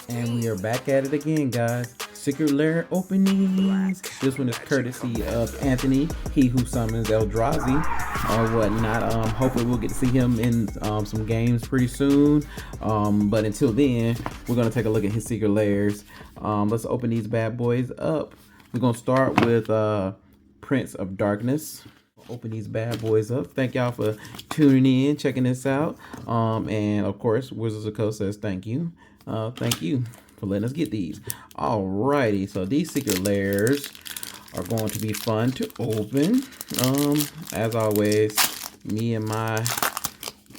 And we are back at it again, guys. Secret Lair openings. This one is courtesy of Anthony, he who summons Eldrazi or whatnot. Hopefully we'll get to see him in some games pretty soon. But until then, we're gonna take a look at his Secret Lairs. Let's open these bad boys up. We're gonna start with Prince of Darkness. Open these bad boys up. Thank y'all for tuning in, checking this out. And of course, Wizards of the Coast says thank you. Thank you for letting us get these. Alrighty, so these secret lairs are going to be fun to open. As always, me and my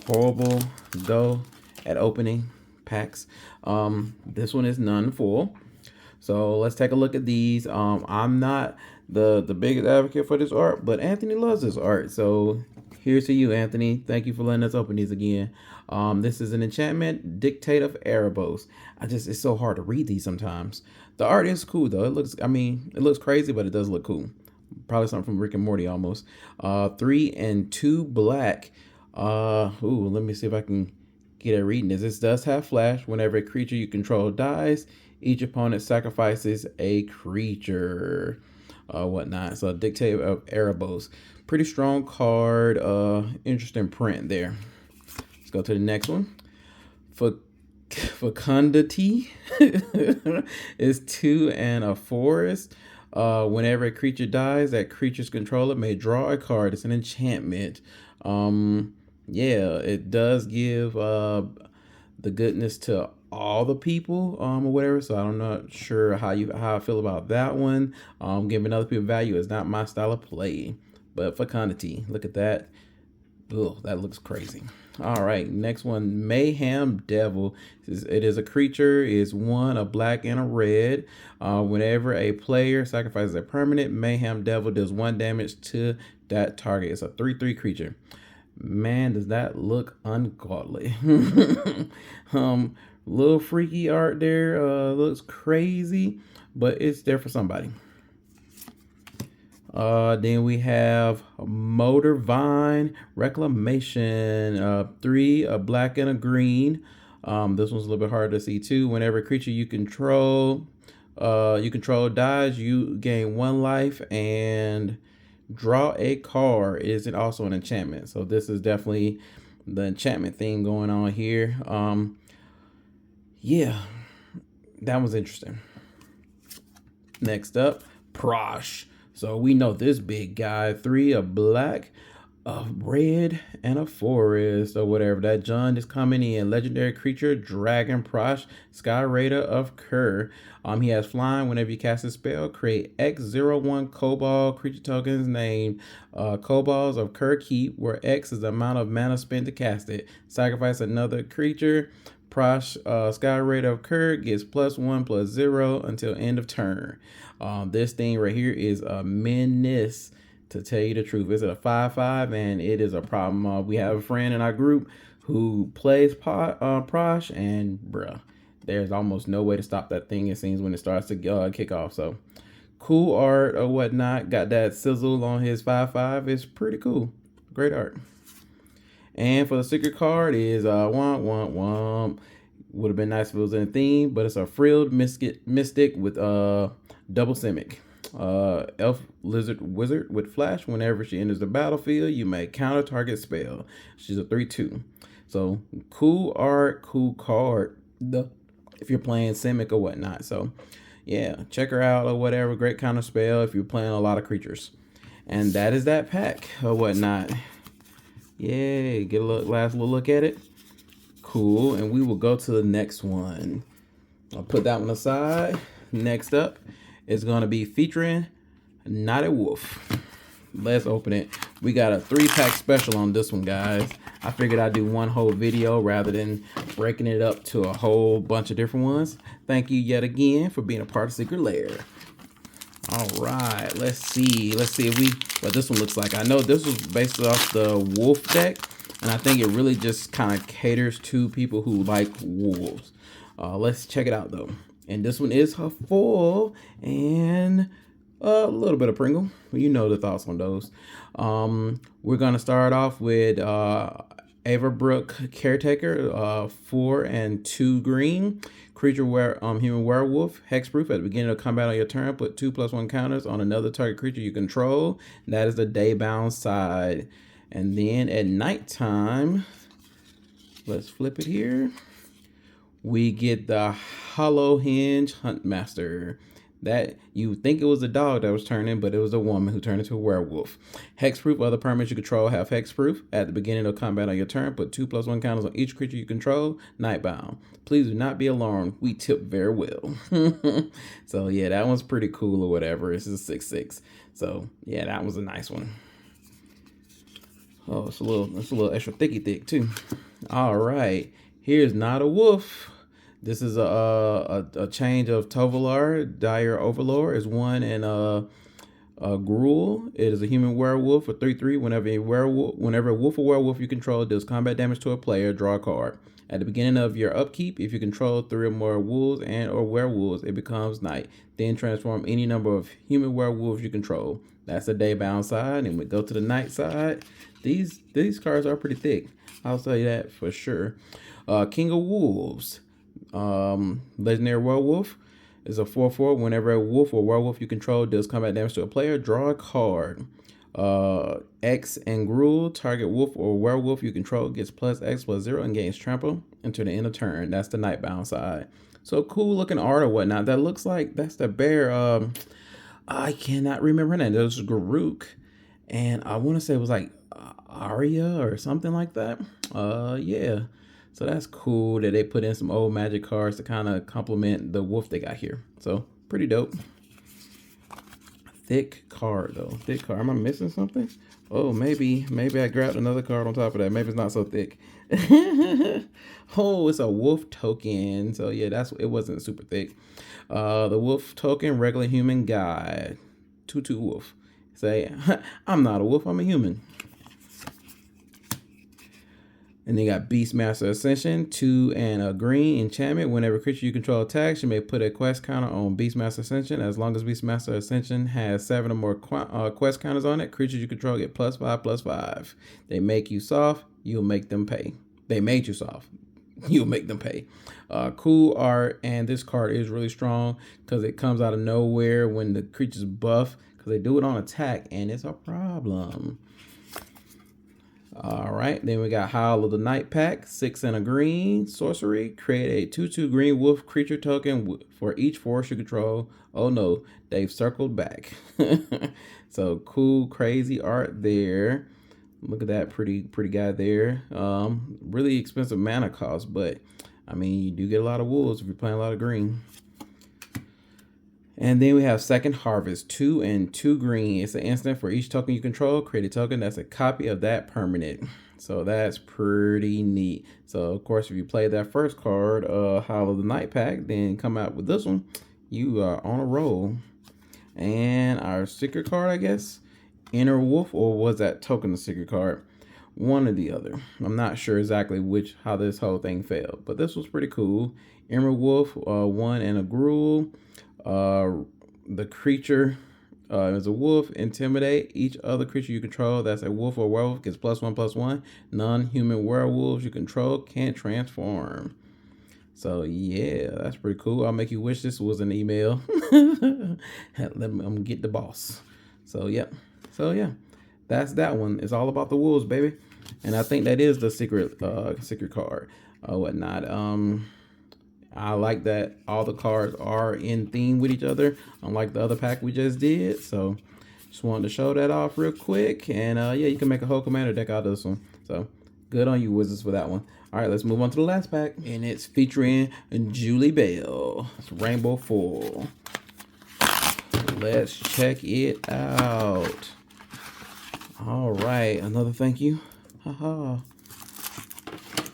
horrible go at opening packs. This one is none full. So let's take a look at these. I'm not the biggest advocate for this art, but Anthony loves this art. So here's to you, Anthony. Thank you for letting us open these again. This is an enchantment, Dictate of Erebos. It's so hard to read these sometimes. The art is cool though. It looks crazy, but it does look cool. Probably something from Rick and Morty almost. 3 and 2 black. Let me see if I can get a reading this. This does have flash. Whenever a creature you control dies, each opponent sacrifices a creature. Whatnot. So Dictate of Erebos. Pretty strong card. Interesting print there. Let's go to the next one. Fecundity is 2 and a forest. Whenever a creature dies, that creature's controller may draw a card. It's an enchantment. It does give the goodness to all the people or whatever, so I'm not sure how I feel about that one. Giving other people value is not my style of play. But fecundity, look at that. Ugh, that looks crazy. All right, next one, Mayhem Devil. It is a creature, is 1, a black and a red. Whenever a player sacrifices a permanent, Mayhem Devil does 1 damage to that target. It's a 3/3 creature. Man, does that look ungodly. Little freaky art there. Looks crazy, but it's there for somebody. Then we have Motor Vine Reclamation. 3, a black and a green. This one's a little bit harder to see too. Whenever a creature you control dies, you gain 1 life and draw a card. Is it also an enchantment? So this is definitely the enchantment theme going on here. Yeah, that was interesting. Next up, Prosh. So we know this big guy, 3, a black, a red, and a forest, or whatever. That John is coming in. Legendary creature, Dragon Prosh, Sky Raider of Kerr. He has flying. Whenever you cast a spell, create X01 Kobold creature tokens named Kobolds of Kerr Keep, where X is the amount of mana spent to cast it. Sacrifice another creature. Prosh, Sky Raider of Kerr gets +1/+0 until end of turn. This thing right here is a menace, to tell you the truth. It's a 5/5 and it is a problem. We have a friend in our group who plays Prosh, and bruh, there's almost no way to stop that thing, it seems, when it starts to kick off. So cool art or whatnot. Got that sizzle on his 5/5. It's pretty cool. Great art. And for the secret card is Womp Womp Womp. Would have been nice if it was in a theme, but it's a frilled mystic with double simic. Elf lizard wizard with flash. Whenever she enters the battlefield, you may counter target spell. She's a 3/2. So cool art, cool card. If you're playing simic or whatnot. So yeah, check her out or whatever. Great counter spell if you're playing a lot of creatures. And that is that pack or whatnot. Yay, get a last little look at it. Cool, and we will go to the next one. I'll put that one aside. Next up is going to be featuring Not a Wolf. Let's open it. We got a 3-pack special on this one, guys. I figured I'd do one whole video rather than breaking it up to a whole bunch of different ones. Thank you yet again for being a part of Secret Lair. All right, let's see what this one looks like. I know this was based off the wolf deck, and I think it really just kind of caters to people who like wolves. Let's check it out though. And this one is full and a little bit of Pringle. You know the thoughts on those. We're gonna start off with Averbrook Caretaker, 4 and 2 green. Creature human werewolf, hexproof. At the beginning of combat on your turn, put 2/+1 counters on another target creature you control. That is the Daybound side. And then at nighttime, let's flip it here. We get the Hollow Hinge Huntmaster. That you think it was a dog that was turning, but it was a woman who turned into a werewolf. Hexproof. Other permanents you control have hexproof. At the beginning of combat on your turn, put 2/+1 counters on each creature you control. Nightbound. Please do not be alarmed. We tip very well. So yeah, that one's pretty cool or whatever. This is a 6/6. So yeah, that was a nice one. Oh, it's a little extra thick too. All right, here's Not a Wolf. This is a change of Tovolar. Dire Overlord is 1 and a Gruul. It is a human werewolf for 3/3. Whenever a wolf or werewolf you control deals combat damage to a player, draw a card. At the beginning of your upkeep, if you control 3 or more wolves and or werewolves, it becomes night. Then transform any number of human werewolves you control. That's the Daybound side, and we go to the night side. These cards are pretty thick. I'll tell you that for sure. King of Wolves. Legendary Werewolf is a 4/4. Whenever a wolf or werewolf you control deals combat damage to a player, draw a card. X and Gruul. Target wolf or werewolf you control gets +X/+0 and gains trample until the end of turn. That's the Nightbound side. So cool looking art or whatnot. That looks like that's the bear. I cannot remember her name. That was Garuk, and I want to say it was like Arya or something like that. Yeah. So that's cool that they put in some old Magic cards to kind of complement the wolf they got here. So pretty dope. Thick card though. Thick card. Am I missing something? Oh, maybe I grabbed another card on top of that. Maybe it's not so thick. Oh, it's a wolf token. So yeah, it wasn't super thick. The wolf token, regular human guy. 2/2 wolf. Say, I'm not a wolf, I'm a human. And then you got Beastmaster Ascension, 2 and a green enchantment. Whenever creature you control attacks, you may put a quest counter on Beastmaster Ascension. As long as Beastmaster Ascension has 7 or more quest counters on it, creatures you control get +5/+5. They make you soft, you'll make them pay. They made you soft, you'll make them pay. Cool art, and this card is really strong because it comes out of nowhere when the creature's buff, because they do it on attack, and it's a problem. All right, then we got Howl of the Night pack, 6 and a green sorcery. Create a 2/2 green wolf creature token for each force you control. Oh no, they've circled back. So cool, crazy art there. Look at that pretty guy there. Really expensive mana cost, but I mean, you do get a lot of wolves if you're playing a lot of green. And then we have Second Harvest, 2 and 2 green. It's an instant for each token you control. Create a token that's a copy of that permanent. So that's pretty neat. So of course, if you play that first card, Howl of the Night pack, then come out with this one, you are on a roll. And our secret card, I guess, Inner Wolf, or was that token the secret card? One or the other. I'm not sure exactly how this whole thing failed, but this was pretty cool. Inner Wolf, 1 and a Gruul. The creature is a wolf. Intimidate. Each other creature you control that's a wolf or werewolf gets +1/+1. Non-human werewolves you control can't transform. So yeah, that's pretty cool. I'll make you wish this was an email. Let me get the boss. So yeah. That's that one. It's all about the wolves, baby. And I think that is the secret card or whatnot. I like that all the cards are in theme with each other, unlike the other pack we just did. So just wanted to show that off real quick. And yeah, you can make a whole commander deck out of this one. So good on you, Wizards, for that one. All right, let's move on to the last pack. And it's featuring Julie Bell. It's Rainbow Foil. Let's check it out. All right, another thank you. Haha.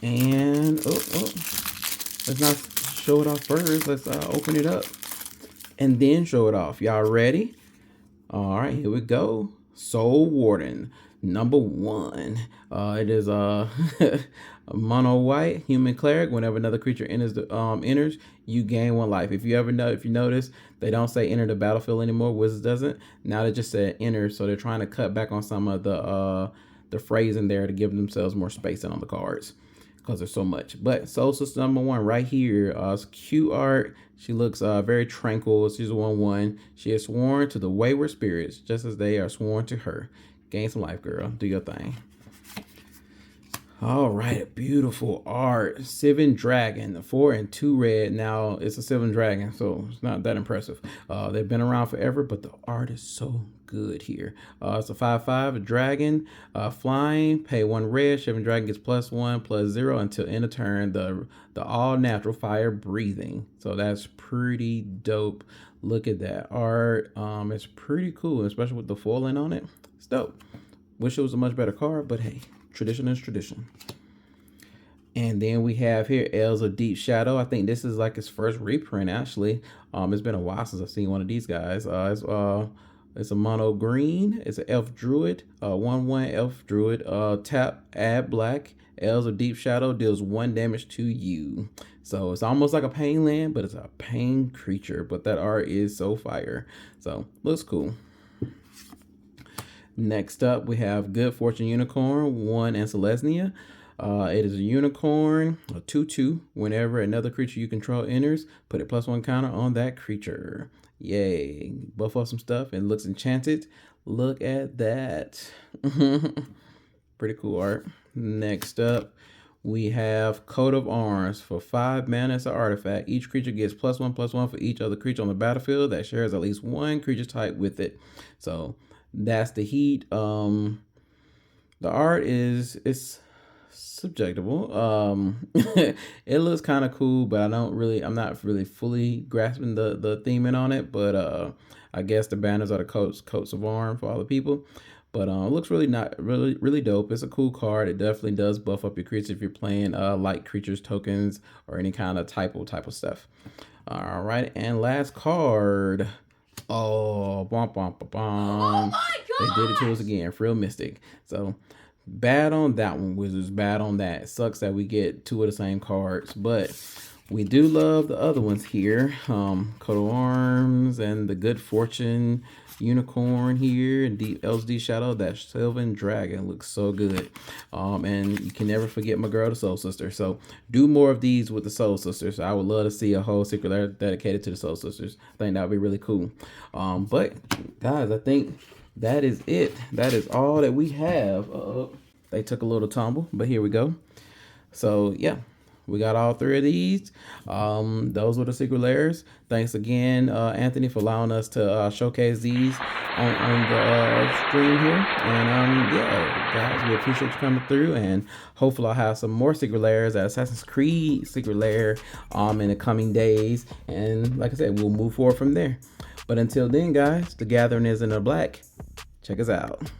And let's not show it off first. Let's open it up and then show it off. Y'all ready? All right, here we go. Soul Warden number 1. It is a mono white human cleric. Whenever another creature enters, you gain 1 life. If you notice, they don't say enter the battlefield anymore. Wizards doesn't. Now they just said enter, so they're trying to cut back on some of the the phrase in there to give themselves more spacing on the cards because there's so much. But Soul Sister number 1 right here, it's cute art. She looks very tranquil. She's a 1/1. She is sworn to the wayward spirits just as they are sworn to her. Gain some life, girl. Do your thing. All right, beautiful art. Sylvan Dragon, 4 and 2 red. Now it's a Sylvan Dragon, so it's not that impressive. They've been around forever, but the art is so good here. It's a 5/5, a dragon, flying. Pay 1 red. Sylvan Dragon gets +1/+0 until end of turn. The all natural fire breathing. So that's pretty dope. Look at that art. It's pretty cool, especially with the foiling on it. It's dope. Wish it was a much better card, but hey. Tradition is tradition. And then we have here Elves of Deep Shadow. I think this is like his first reprint actually. It's been a while since I've seen one of these guys. It's a mono green. It's an elf druid. 1/1 elf druid. Tap, add black. Elves of Deep Shadow deals 1 damage to you. So it's almost like a pain land, but it's a pain creature. But that art is so fire. So looks cool. Next up, we have Good Fortune Unicorn, 1 and Selesnya. It is a unicorn, a 2/2. Whenever another creature you control enters, put a +1 counter on that creature. Yay. Buff up some stuff and looks enchanted. Look at that. Pretty cool art. Next up, we have Coat of Arms. For 5 mana, it's an artifact. Each creature gets +1/+1 for each other creature on the battlefield that shares at least 1 creature type with it. So that's the heat. The art it's subjectable. It looks kind of cool, but I'm not really fully grasping the theming on it. But I guess the banners are the coats of arms for all the people. But it looks really dope. It's a cool card. It definitely does buff up your creature if you're playing light creatures, tokens, or any kind of type of stuff. All right, and last card. Oh, bum, bum, bum, bum. Oh my God! They did it to us again. Frill Mystic. So bad on that one, Wizards. Bad on that. Sucks that we get 2 of the same cards, but we do love the other ones here. Coat of Arms and the Good Fortune Unicorn here, and Elves Deep Shadow. That Sylvan Dragon looks so good. And you can never forget my girl, the Soul Sister. So do more of these with the Soul Sisters. I would love to see a whole Secret Lair dedicated to the Soul Sisters. I think that would be really cool. But guys, I think that is it. That is all that we have. They took a little tumble, but here we go. So yeah. We got all 3 of these. Those were the Secret Lairs. Thanks again, Anthony, for allowing us to showcase these on the stream here. And yeah, guys, we appreciate you coming through. And hopefully I'll have some more Secret Lairs at Assassin's Creed Secret Lair in the coming days. And like I said, we'll move forward from there. But until then, guys, the gathering is in the black. Check us out.